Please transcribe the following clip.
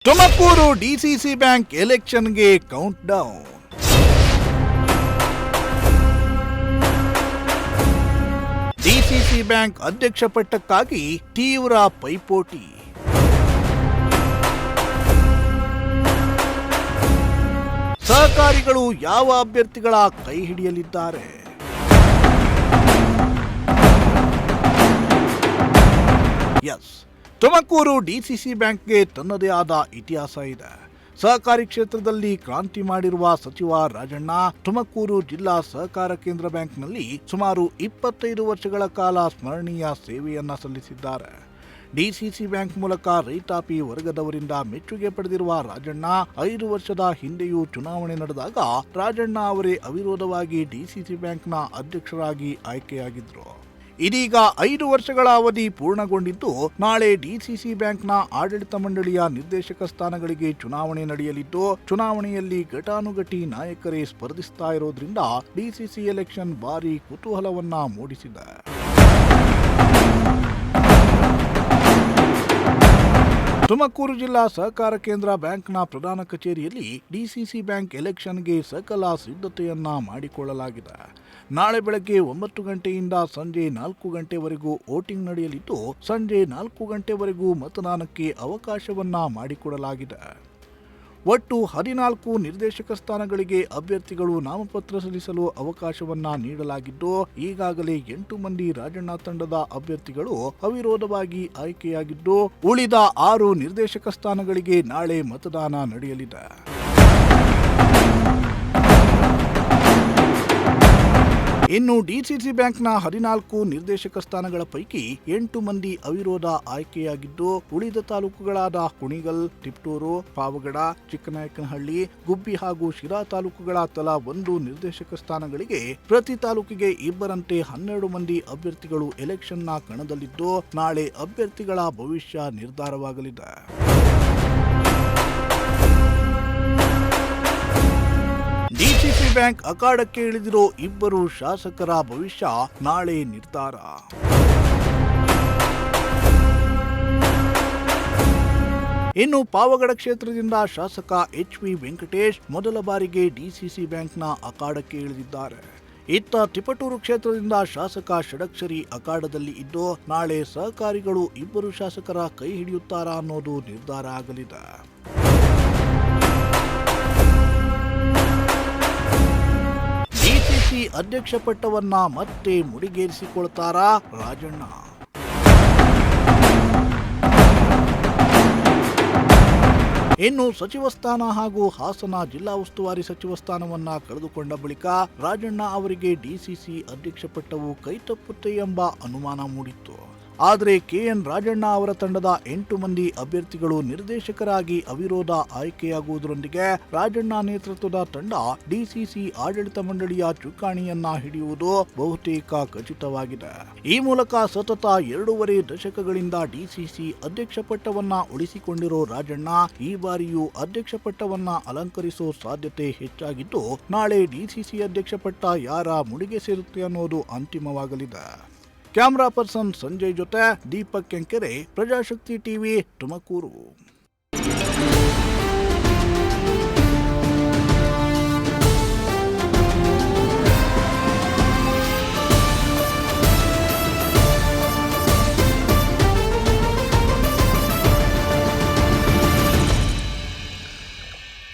Tumakuru DCC bank ಎಲೆಕ್ಷನ್ಗೆ countdown. DCC bank ಅಧ್ಯಕ್ಷ ಪಟ್ಟಕ್ಕಾಗಿ ತೀವ್ರ ಪೈಪೋಟಿ. ಸಹಕಾರಿಗಳು ಯಾವ ಅಭ್ಯರ್ಥಿಗಳ ಕೈ ಹಿಡಿಯಲಿದ್ದಾರೆ? ಎಸ್, ತುಮಕೂರು ಡಿಸಿಸಿ ಬ್ಯಾಂಕ್ಗೆ ತನ್ನದೇ ಆದ ಇತಿಹಾಸ ಇದೆ. ಸಹಕಾರಿ ಕ್ಷೇತ್ರದಲ್ಲಿ ಕ್ರಾಂತಿ ಮಾಡಿರುವ ಸಚಿವ ರಾಜಣ್ಣ ತುಮಕೂರು ಜಿಲ್ಲಾ ಸಹಕಾರ ಕೇಂದ್ರ ಬ್ಯಾಂಕ್ನಲ್ಲಿ ಸುಮಾರು 25 ವರ್ಷಗಳ ಕಾಲ ಸ್ಮರಣೀಯ ಸೇವೆಯನ್ನ ಸಲ್ಲಿಸಿದ್ದಾರೆ. ಡಿಸಿಸಿ ಬ್ಯಾಂಕ್ ಮೂಲಕ ರೈತಾಪಿ ವರ್ಗದವರಿಂದ ಮೆಚ್ಚುಗೆ ಪಡೆದಿರುವ ರಾಜಣ್ಣ 5 ವರ್ಷದ ಹಿಂದೆಯೂ ಚುನಾವಣೆ ನಡೆದಾಗ ರಾಜಣ್ಣ ಅವರೇ ಅವಿರೋಧವಾಗಿ ಡಿಸಿಸಿ ಬ್ಯಾಂಕ್ನ ಅಧ್ಯಕ್ಷರಾಗಿ ಆಯ್ಕೆಯಾಗಿದ್ರು. ಇದೀಗ 5 ವರ್ಷಗಳ ಅವಧಿ ಪೂರ್ಣಗೊಂಡಿದ್ದು, ನಾಳೆ ಡಿಸಿಸಿ ಬ್ಯಾಂಕ್ನ ಆಡಳಿತ ಮಂಡಳಿಯ ನಿರ್ದೇಶಕ ಸ್ಥಾನಗಳಿಗೆ ಚುನಾವಣೆ ನಡೆಯಲಿದ್ದು, ಚುನಾವಣೆಯಲ್ಲಿ ಘಟಾನುಘಟಿ ನಾಯಕರೇ ಸ್ಪರ್ಧಿಸ್ತಾ ಇರೋದ್ರಿಂದ ಡಿಸಿಸಿ ಎಲೆಕ್ಷನ್ ಭಾರೀ ಕುತೂಹಲವನ್ನ ಮೂಡಿಸಿದೆ. ತುಮಕೂರು ಜಿಲ್ಲಾ ಸಹಕಾರ ಕೇಂದ್ರ ಬ್ಯಾಂಕ್ನ ಪ್ರಧಾನ ಕಚೇರಿಯಲ್ಲಿ ಡಿಸಿಸಿ ಬ್ಯಾಂಕ್ ಎಲೆಕ್ಷನ್ಗೆ ಸಕಲ ಸಿದ್ಧತೆಯನ್ನ ಮಾಡಿಕೊಳ್ಳಲಾಗಿದೆ. ನಾಳೆ ಬೆಳಗ್ಗೆ 9 ಗಂಟೆಯಿಂದ ಸಂಜೆ 4 ಗಂಟೆವರೆಗೂ ವೋಟಿಂಗ್ ನಡೆಯಲಿದ್ದು, ಸಂಜೆ 4 ಗಂಟೆವರೆಗೂ ಮತದಾನಕ್ಕೆ ಅವಕಾಶವನ್ನ ಮಾಡಿಕೊಡಲಾಗಿದೆ. ಒಟ್ಟು 14 ನಿರ್ದೇಶಕ ಸ್ಥಾನಗಳಿಗೆ ಅಭ್ಯರ್ಥಿಗಳು ನಾಮಪತ್ರ ಸಲ್ಲಿಸಲು ಅವಕಾಶವನ್ನ ನೀಡಲಾಗಿದ್ದು, ಈಗಾಗಲೇ 8 ಮಂದಿ ರಾಜಣ್ಣ ತಂಡದ ಅಭ್ಯರ್ಥಿಗಳು ಅವಿರೋಧವಾಗಿ ಆಯ್ಕೆಯಾಗಿದ್ದು, ಉಳಿದ 6 ನಿರ್ದೇಶಕ ಸ್ಥಾನಗಳಿಗೆ ನಾಳೆ ಮತದಾನ ನಡೆಯಲಿದೆ. ಇನ್ನು ಡಿಸಿಸಿ ಬ್ಯಾಂಕ್ನ 14 ನಿರ್ದೇಶಕ ಸ್ಥಾನಗಳ ಪೈಕಿ 8 ಮಂದಿ ಅವಿರೋಧ ಆಯ್ಕೆಯಾಗಿದ್ದು, ಉಳಿದ ತಾಲೂಕುಗಳಾದ ಕುಣಿಗಲ್, ತಿಪ್ಟೂರು, ಪಾವಗಡ, ಚಿಕ್ಕನಾಯಕನಹಳ್ಳಿ, ಗುಬ್ಬಿ ಹಾಗೂ ಶಿರಾ ತಾಲೂಕುಗಳ ತಲಾ 1 ನಿರ್ದೇಶಕ ಸ್ಥಾನಗಳಿಗೆ ಪ್ರತಿ ತಾಲೂಕಿಗೆ ಇಬ್ಬರಂತೆ 12 ಮಂದಿ ಅಭ್ಯರ್ಥಿಗಳು ಎಲೆಕ್ಷನ್ನ ಕಣದಲ್ಲಿದ್ದು, ನಾಳೆ ಅಭ್ಯರ್ಥಿಗಳ ಭವಿಷ್ಯ ನಿರ್ಧಾರವಾಗಲಿದೆ. ಡಿಸಿಸಿ ಬ್ಯಾಂಕ್ ಅಖಾಡಕ್ಕೆ ಇಳಿದಿರೋ ಇಬ್ಬರು ಶಾಸಕರ ಭವಿಷ್ಯ ನಾಳೆ ನಿರ್ಧಾರ. ಇನ್ನು ಪಾವಗಡ ಕ್ಷೇತ್ರದಿಂದ ಶಾಸಕ HV ವೆಂಕಟೇಶ್ ಮೊದಲ ಬಾರಿಗೆ ಡಿಸಿಸಿ ಬ್ಯಾಂಕ್ನ ಅಖಾಡಕ್ಕೆ ಇಳಿದಿದ್ದಾರೆ. ಇತ್ತ ತಿಪಟೂರು ಕ್ಷೇತ್ರದಿಂದ ಶಾಸಕ ಷಡಕ್ಷರಿ ಅಖಾಡದಲ್ಲಿ ಇದ್ದು, ನಾಳೆ ಸಹಕಾರಿಗಳು ಇಬ್ಬರು ಶಾಸಕರ ಕೈ ಹಿಡಿಯುತ್ತಾರಾ ಅನ್ನೋದು ನಿರ್ಧಾರ ಆಗಲಿದೆ. ಡಿಸಿಸಿ ಅಧ್ಯಕ್ಷ ಪಟ್ಟವನ್ನ ಮತ್ತೆ ಮುಡಿಗೇರಿಸಿಕೊಳ್ತಾರಾ ರಾಜಣ್ಣ? ಇನ್ನು ಸಚಿವ ಸ್ಥಾನ ಹಾಗೂ ಹಾಸನ ಜಿಲ್ಲಾ ಉಸ್ತುವಾರಿ ಸಚಿವ ಸ್ಥಾನವನ್ನ ಕಳೆದುಕೊಂಡ ಬಳಿಕ ರಾಜಣ್ಣ ಅವರಿಗೆ ಡಿಸಿಸಿ ಅಧ್ಯಕ್ಷ ಪಟ್ಟವು ಕೈತಪ್ಪುತ್ತೆ ಎಂಬ ಅನುಮಾನ ಮೂಡಿತ್ತು. ಆದರೆ KN ರಾಜಣ್ಣ ಅವರ ತಂಡದ 8 ಮಂದಿ ಅಭ್ಯರ್ಥಿಗಳು ನಿರ್ದೇಶಕರಾಗಿ ಅವಿರೋಧ ಆಯ್ಕೆಯಾಗುವುದರೊಂದಿಗೆ ರಾಜಣ್ಣ ನೇತೃತ್ವದ ತಂಡ ಡಿಸಿಸಿ ಆಡಳಿತ ಮಂಡಳಿಯ ಚುಕ್ಕಾಣಿಯನ್ನ ಹಿಡಿಯುವುದು ಬಹುತೇಕ ಖಚಿತವಾಗಿದೆ. ಈ ಮೂಲಕ ಸತತ 2.5 ದಶಕಗಳಿಂದ ಡಿಸಿಸಿ ಅಧ್ಯಕ್ಷ ಪಟ್ಟವನ್ನ ಉಳಿಸಿಕೊಂಡಿರೋ ರಾಜಣ್ಣ ಈ ಬಾರಿಯೂ ಅಧ್ಯಕ್ಷ ಪಟ್ಟವನ್ನ ಅಲಂಕರಿಸೋ ಸಾಧ್ಯತೆ ಹೆಚ್ಚಾಗಿದ್ದು, ನಾಳೆ ಡಿಸಿಸಿ ಅಧ್ಯಕ್ಷ ಪಟ್ಟ ಯಾರ ಮುಡಿಗೆ ಸೇರುತ್ತೆ ಅನ್ನೋದು ಅಂತಿಮವಾಗಲಿದೆ. ಕ್ಯಾಮರಾ ಪರ್ಸನ್ ಸಂಜಯ್ ಜೊತೆ ದೀಪಕ್ ಕೆಂಕೆರೆ, ಪ್ರಜಾಶಕ್ತಿ ಟಿವಿ, ತುಮಕೂರು.